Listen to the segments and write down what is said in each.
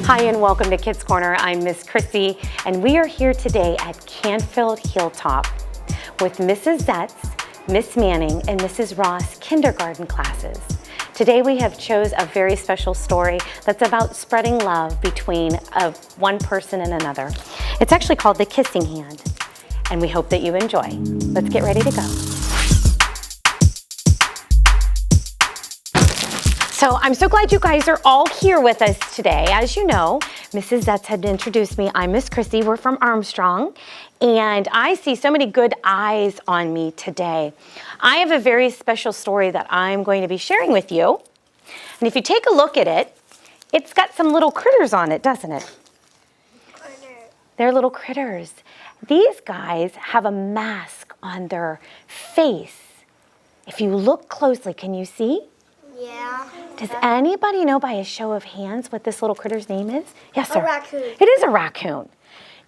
Hi and welcome to Kids Corner. I'm Miss Chrissy and we are here today at Canfield Hilltop with Mrs. Zetz, Miss Manning, and Mrs. Ross kindergarten classes. Today we have chose a very special story that's about spreading love between one person and another. It's actually called The Kissing Hand, and we hope that you enjoy. Let's get ready to go. So I'm so glad you guys are all here with us today. As you know, Mrs. Zetz had introduced me. I'm Miss Chrissy. We're from Armstrong, and I see so many good eyes on me today. I have a very special story that I'm going to be sharing with you. And if you take a look at it, it's got some little critters on it, doesn't it? They're little critters. These guys have a mask on their face. If you look closely, can you see? Yeah. Does anybody know by a show of hands what this little critter's name is? Yes, sir. A raccoon. It is a raccoon.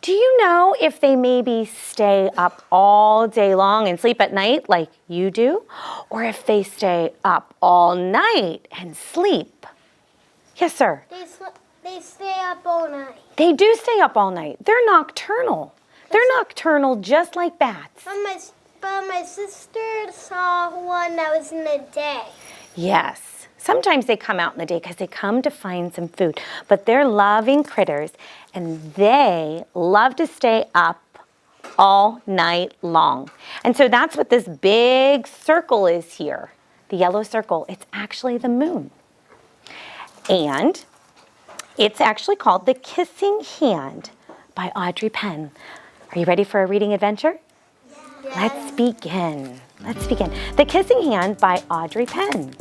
Do you know if they maybe stay up all day long and sleep at night like you do? Or if they stay up all night and sleep? Yes, sir. They stay up all night. They do stay up all night. They're nocturnal. They're nocturnal just like bats. But my sister saw one that was in the day. Yes, sometimes they come out in the day because they come to find some food, but they're loving critters and they love to stay up all night long. And so that's what this big circle is here, the yellow circle. It's actually the moon. And it's actually called The Kissing Hand by Audrey Penn. Are you ready for a reading adventure? Yes. Let's begin. Let's begin. The Kissing Hand by Audrey Penn.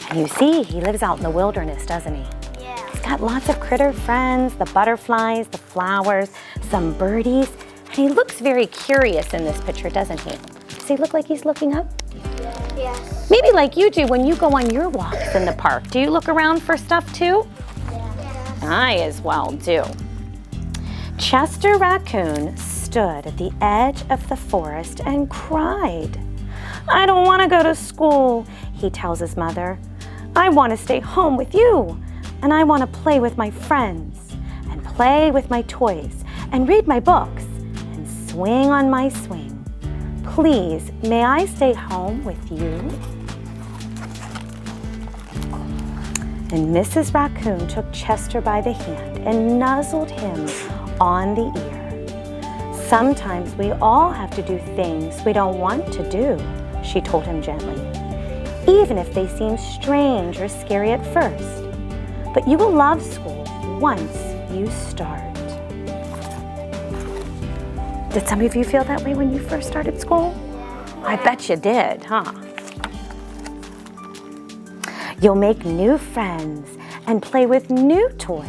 And you see, he lives out in the wilderness, doesn't he? Yeah. He's got lots of critter friends, the butterflies, the flowers, some birdies, and he looks very curious in this picture, doesn't he? Does he look like he's looking up? Yes. Maybe like you do when you go on your walks in the park. Do you look around for stuff too? Yeah. I as well do. Chester Raccoon stood at the edge of the forest and cried. "I don't want to go to school," he tells his mother. "I want to stay home with you, and I want to play with my friends, and play with my toys, and read my books, and swing on my swing. Please, may I stay home with you?" And Mrs. Raccoon took Chester by the hand and nuzzled him on the ear. "Sometimes we all have to do things we don't want to do," she told him gently, "even if they seem strange or scary at first. But you will love school once you start." Did some of you feel that way when you first started school? I bet you did, huh? "You'll make new friends and play with new toys,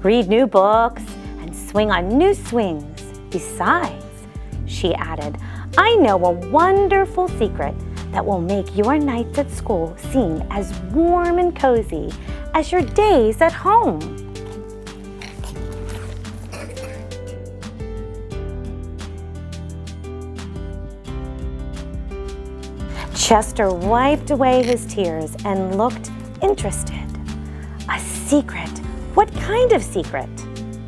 read new books, and swing on new swings. Besides," she added, "I know a wonderful secret that will make your nights at school seem as warm and cozy as your days at home." Chester wiped away his tears and looked interested. "A secret? What kind of secret?"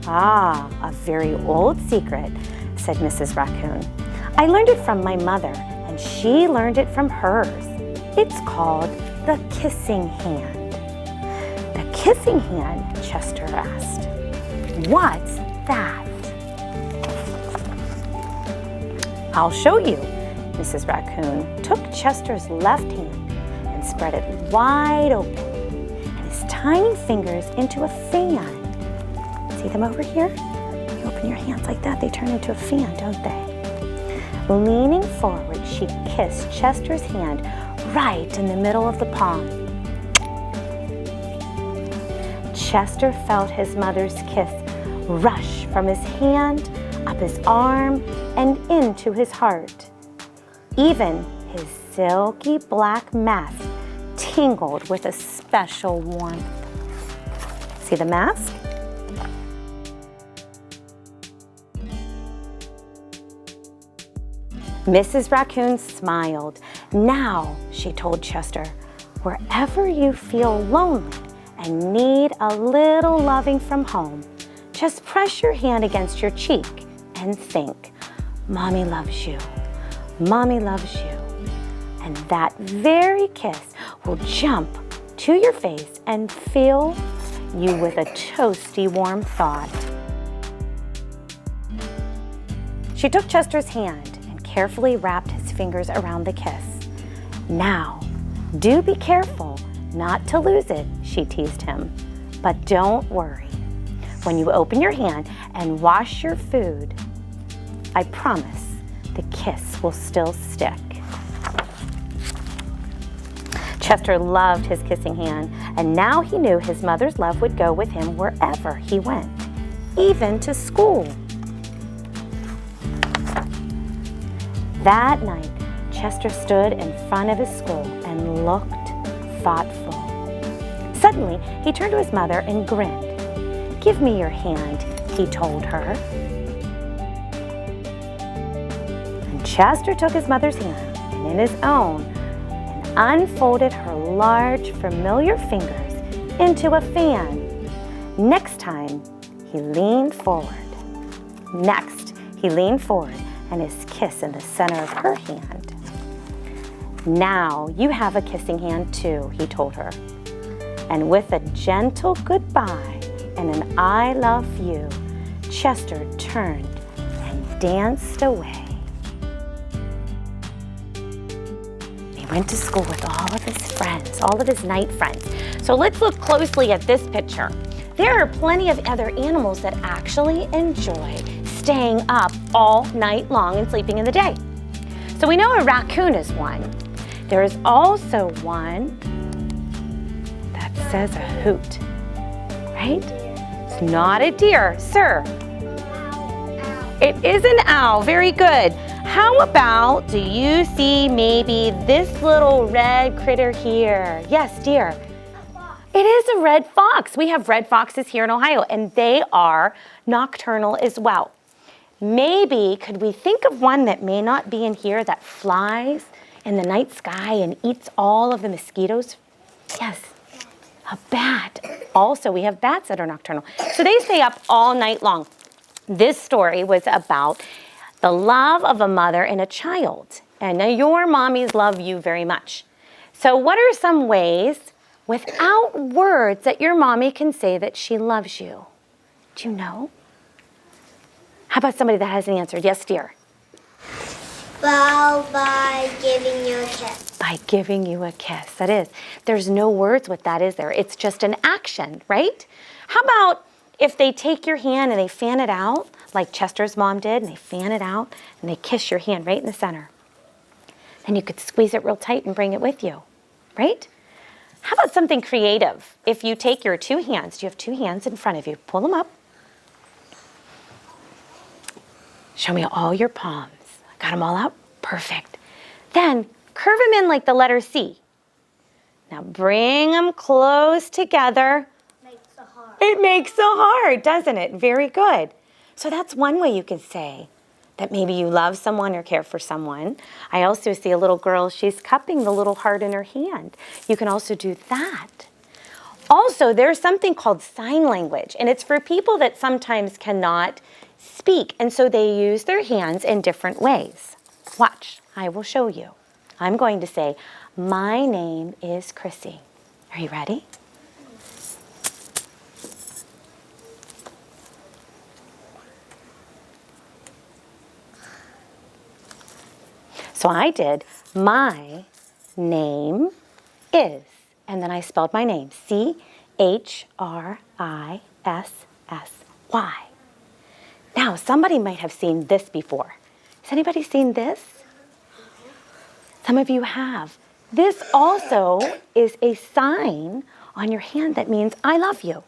"Ah, a very old secret," said Mrs. Raccoon. "I learned it from my mother, and she learned it from hers. It's called the kissing hand." "The kissing hand?" Chester asked. "What's that?" "I'll show you." Mrs. Raccoon took Chester's left hand and spread it wide open, and his tiny fingers into a fan. See them over here? You open your hands like that, they turn into a fan, don't they? Leaning forward, she kissed Chester's hand right in the middle of the palm. Chester felt his mother's kiss rush from his hand, up his arm, and into his heart. Even his silky black mask tingled with a special warmth. See the mask? Mrs. Raccoon smiled. "Now," she told Chester, Wherever you feel lonely and need a little loving from home, just press your hand against your cheek and think, Mommy loves you. Mommy loves you. And that very kiss will jump to your face and fill you with a toasty warm thought. She took Chester's hand and carefully wrapped his fingers around the kiss. Now, do be careful not to lose it, she teased him. But don't worry. When you open your hand and wash your food, I promise the kiss will still stick. Chester loved his kissing hand, and now he knew his mother's love would go with him wherever he went, even to school. That night, Chester stood in front of his school and looked thoughtful. Suddenly, he turned to his mother and grinned. Give me your hand, he told her. And Chester took his mother's hand and in his own and unfolded her large, familiar fingers into a fan. Next time, he leaned forward. And his kiss in the center of her hand. Now you have a kissing hand too, he told her. And with a gentle goodbye and an I love you, Chester turned and danced away. He went to school with all of his friends, all of his night friends. So let's look closely at this picture. There are plenty of other animals that actually enjoy staying up all night long and sleeping in the day. So we know a raccoon is one. There is also one that says a hoot, right? It's not a deer, sir. It is an owl, very good. How about, do you see maybe this little red critter here? Yes, deer. It is a red fox. We have red foxes here in Ohio, and they are nocturnal as well. Maybe could we think of one that may not be in here that flies in the night sky and eats all of the mosquitoes? Yes, a bat. Also, we have bats that are nocturnal. So they stay up all night long. This story was about the love of a mother and a child. And now your mommies love you very much. So what are some ways without words that your mommy can say that she loves you? Do you know? How about somebody that hasn't answered? Yes, dear. Well, by giving you a kiss. By giving you a kiss, that is. There's no words with that, is there? It's just an action, right? How about if they take your hand and they fan it out, like Chester's mom did, and they fan it out, and they kiss your hand right in the center. Then you could squeeze it real tight and bring it with you, right? How about something creative? If you take your two hands, you have two hands in front of you, pull them up. Show me all your palms. Got them all out? Perfect. Then curve them in like the letter C. Now bring them close together. Makes a heart. It makes a heart, doesn't it? Very good. So that's one way you can say that maybe you love someone or care for someone. I also see a little girl, she's cupping the little heart in her hand. You can also do that. Also, there's something called sign language, and it's for people that sometimes cannot speak, and so they use their hands in different ways. Watch, I will show you. I'm going to say, my name is Chrissy. Are you ready? So I did, my name is, and then I spelled my name, C-H-R-I-S-S-Y. Now, somebody might have seen this before. Has anybody seen this? Some of you have. This also is a sign on your hand that means I love you.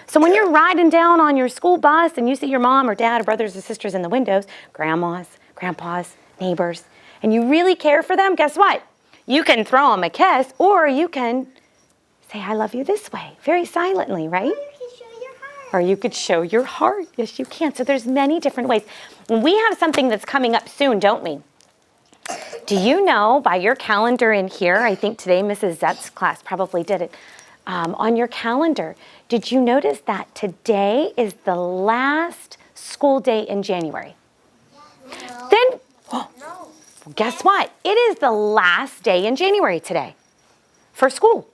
So when you're riding down on your school bus and you see your mom or dad or brothers or sisters in the windows, grandmas, grandpas, neighbors, and you really care for them, guess what? You can throw them a kiss, or you can say I love you this way, very silently, right? Or you could show your heart. Yes, you can. So there's many different ways. We have something that's coming up soon, don't we? Do you know by your calendar in here, I think today Mrs. Zett's class probably did it, on your calendar, did you notice that today is the last school day in January? No. Then, No. guess what? It is the last day in January today for school.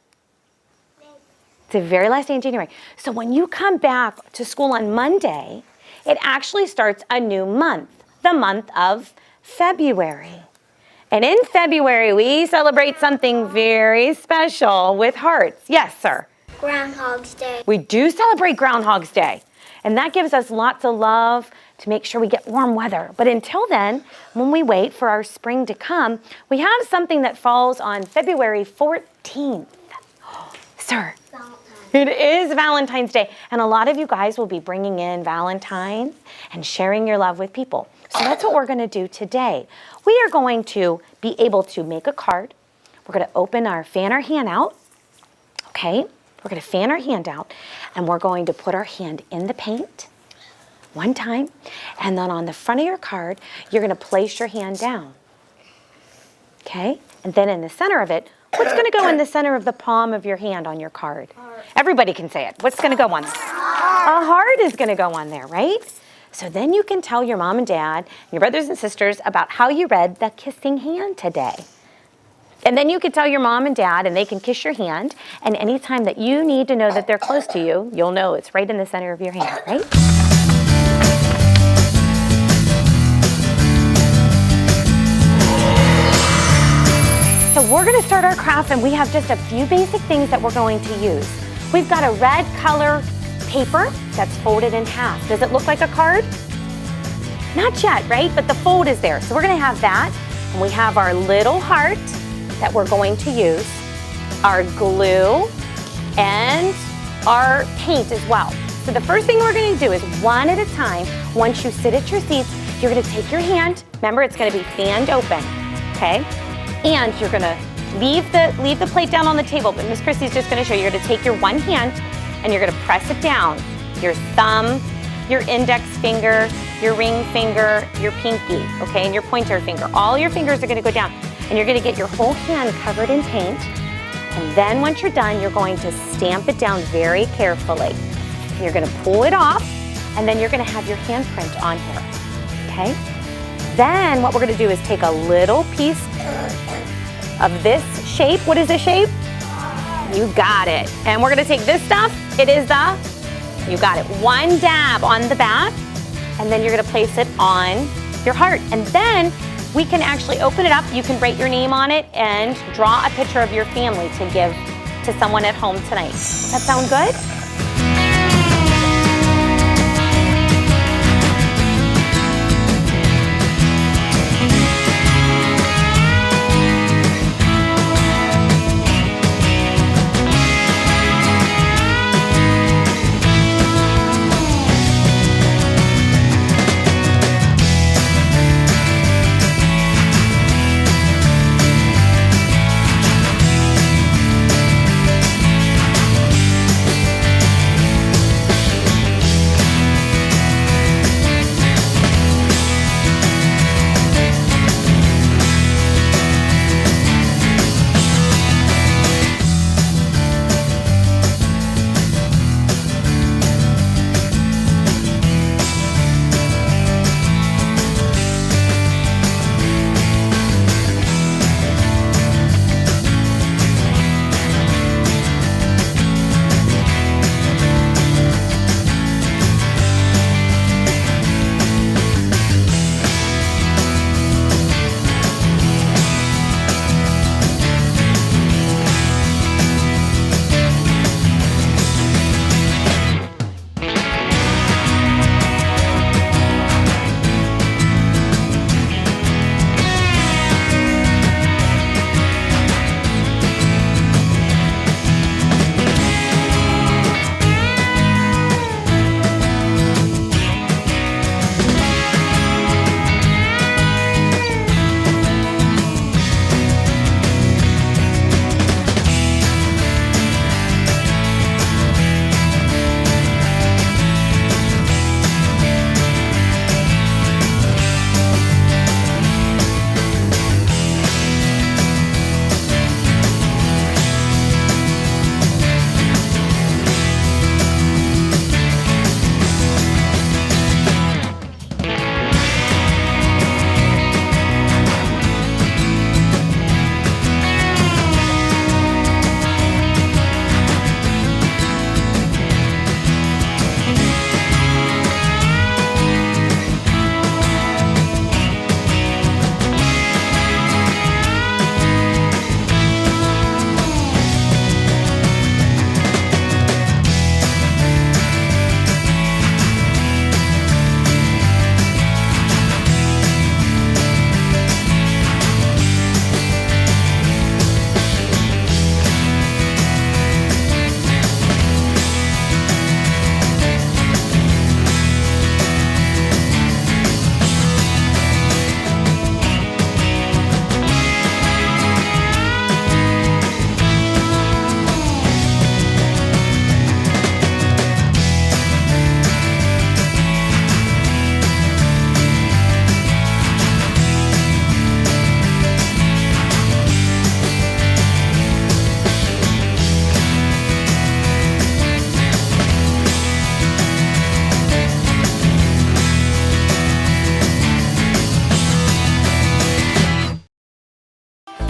It's the very last day in January. So when you come back to school on Monday, it actually starts a new month, the month of February. And in February, we celebrate something very special with hearts. Yes, sir. Groundhog's Day. We do celebrate Groundhog's Day. And that gives us lots of love to make sure we get warm weather. But until then, when we wait for our spring to come, we have something that falls on February 14th. Sir. Valentine. It is Valentine's Day. And a lot of you guys will be bringing in Valentines and sharing your love with people. So that's what we're going to do today. We are going to be able to make a card. We're going to fan our hand out. Okay? We're going to fan our hand out. And we're going to put our hand in the paint one time. And then on the front of your card, you're going to place your hand down. Okay? And then in the center of it, what's going to go in the center of the palm of your hand on your card? Heart. Everybody can say it. What's going to go on there? A heart is going to go on there, right? So then you can tell your mom and dad, your brothers and sisters about how you read the kissing hand today. And then you can tell your mom and dad, and they can kiss your hand. And anytime that you need to know that they're close to you, you'll know it's right in the center of your hand, right? So we're going to start our craft, and we have just a few basic things that we're going to use. We've got a red color paper that's folded in half. Does it look like a card? Not yet, right? But the fold is there. So we're going to have that. And we have our little heart that we're going to use, our glue, and our paint as well. So the first thing we're going to do is one at a time. Once you sit at your seats, you're going to take your hand. Remember, it's going to be fanned open, okay? And you're going to leave the plate down on the table. But Miss Chrissy's just going to show you. You're going to take your one hand and you're going to press it down. Your thumb, your index finger, your ring finger, your pinky, okay, and your pointer finger. All your fingers are going to go down. And you're going to get your whole hand covered in paint. And then once you're done, you're going to stamp it down very carefully. You're going to pull it off, and then you're going to have your handprint on here, okay? Then what we're going to do is take a little piece of this shape. What is this shape? You got it. And we're going to take this stuff. It is you got it. One dab on the back, and then you're going to place it on your heart. And then we can actually open it up. You can write your name on it and draw a picture of your family to give to someone at home tonight. Does that sound good?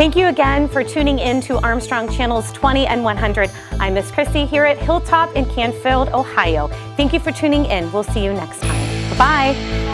Thank you again for tuning in to Armstrong Channels 20 and 100. I'm Miss Chrissy here at Hilltop in Canfield, Ohio. Thank you for tuning in. We'll see you next time. Bye-bye. Bye.